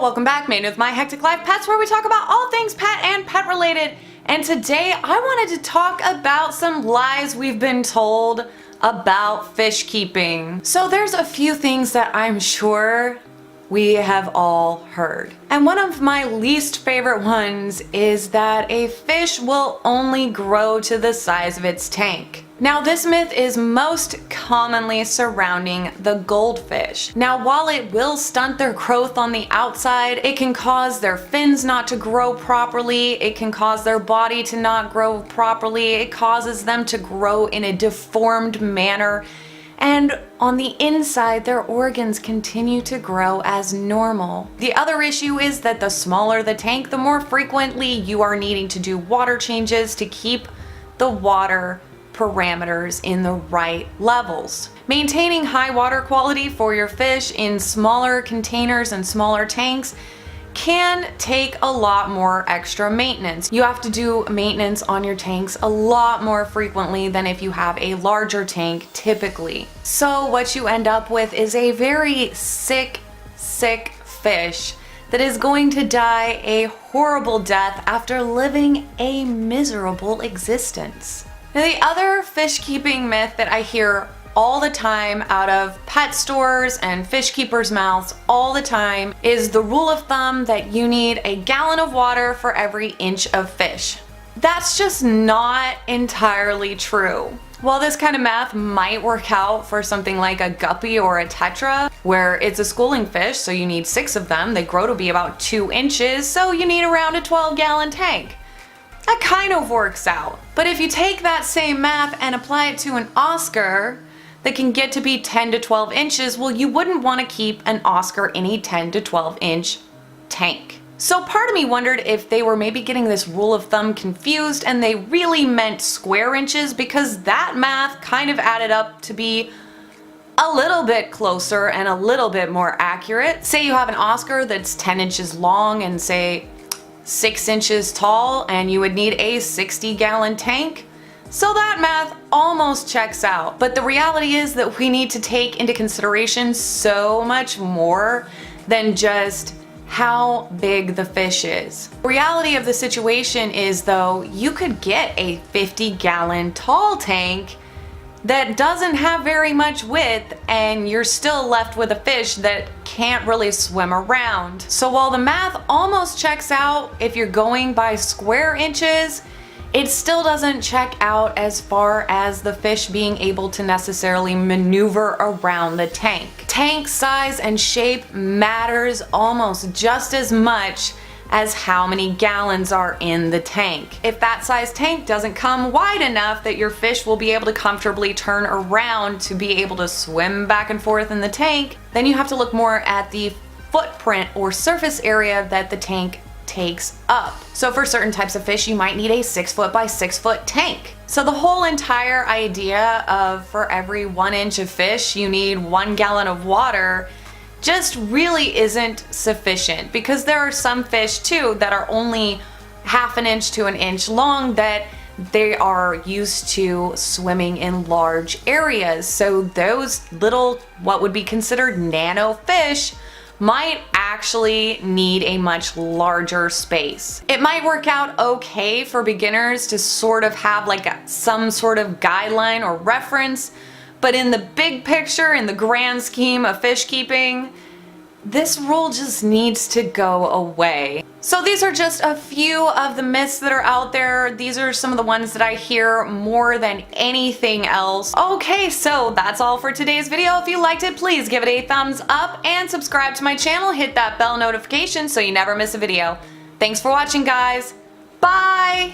welcome back, Maiden with My Hectic Life Pets, where we talk about all things pet and pet related. And today I wanted to talk about some lies we've been told about fish keeping. So there's a few things that I'm sure we have all heard. And one of my least favorite ones is that a fish will only grow to the size of its tank. Now, this myth is most commonly surrounding the goldfish. Now, while it will stunt their growth on the outside, it can cause their fins not to grow properly, it can cause their body to not grow properly, it causes them to grow in a deformed manner, and on the inside, their organs continue to grow as normal. The other issue is that the smaller the tank, the more frequently you are needing to do water changes to keep the water parameters in the right levels. Maintaining high water quality for your fish in smaller containers and smaller tanks can take a lot more extra maintenance. You have to do maintenance on your tanks a lot more frequently than if you have a larger tank typically. So what you end up with is a very sick fish that is going to die a horrible death after living a miserable existence. Now, the other fish keeping myth that I hear all the time out of pet stores and fish keepers' mouths all the time is the rule of thumb that you need a gallon of water for every inch of fish. That's just not entirely true. While this kind of math might work out for something like a guppy or a tetra, where it's a schooling fish, so you need 6 of them, they grow to be about 2 inches, so you need around a 12-gallon tank. That kind of works out. But if you take that same math and apply it to an Oscar that can get to be 10 to 12 inches, well, you wouldn't want to keep an Oscar in a 10 to 12 inch tank. So part of me wondered if they were maybe getting this rule of thumb confused and they really meant square inches, because that math kind of added up to be a little bit closer and a little bit more accurate. Say you have an Oscar that's 10 inches long and say 6 inches tall, and you would need a 60-gallon tank. So that math almost checks out. But the reality is that we need to take into consideration so much more than just how big the fish is. The reality of the situation is, though, you could get a 50-gallon tall tank that doesn't have very much width, and you're still left with a fish that can't really swim around. So while the math almost checks out if you're going by square inches, it still doesn't check out as far as the fish being able to necessarily maneuver around the tank. Tank size and shape matters almost just as much as how many gallons are in the tank. If that size tank doesn't come wide enough that your fish will be able to comfortably turn around to be able to swim back and forth in the tank, then you have to look more at the footprint or surface area that the tank takes up. So for certain types of fish, you might need a 6 foot by 6 foot tank. So the whole entire idea of for every 1 inch of fish, you need 1 gallon of water just really isn't sufficient, because there are some fish too that are only half an inch to an inch long that they are used to swimming in large areas. So those little, what would be considered nano fish, might actually need a much larger space. It might work out okay for beginners to sort of have like some sort of guideline or reference, but in the big picture, in the grand scheme of fish keeping, this rule just needs to go away. So these are just a few of the myths that are out there. These are some of the ones that I hear more than anything else. Okay, so that's all for today's video. If you liked it, please give it a thumbs up and subscribe to my channel. Hit that bell notification so you never miss a video. Thanks for watching, guys. Bye!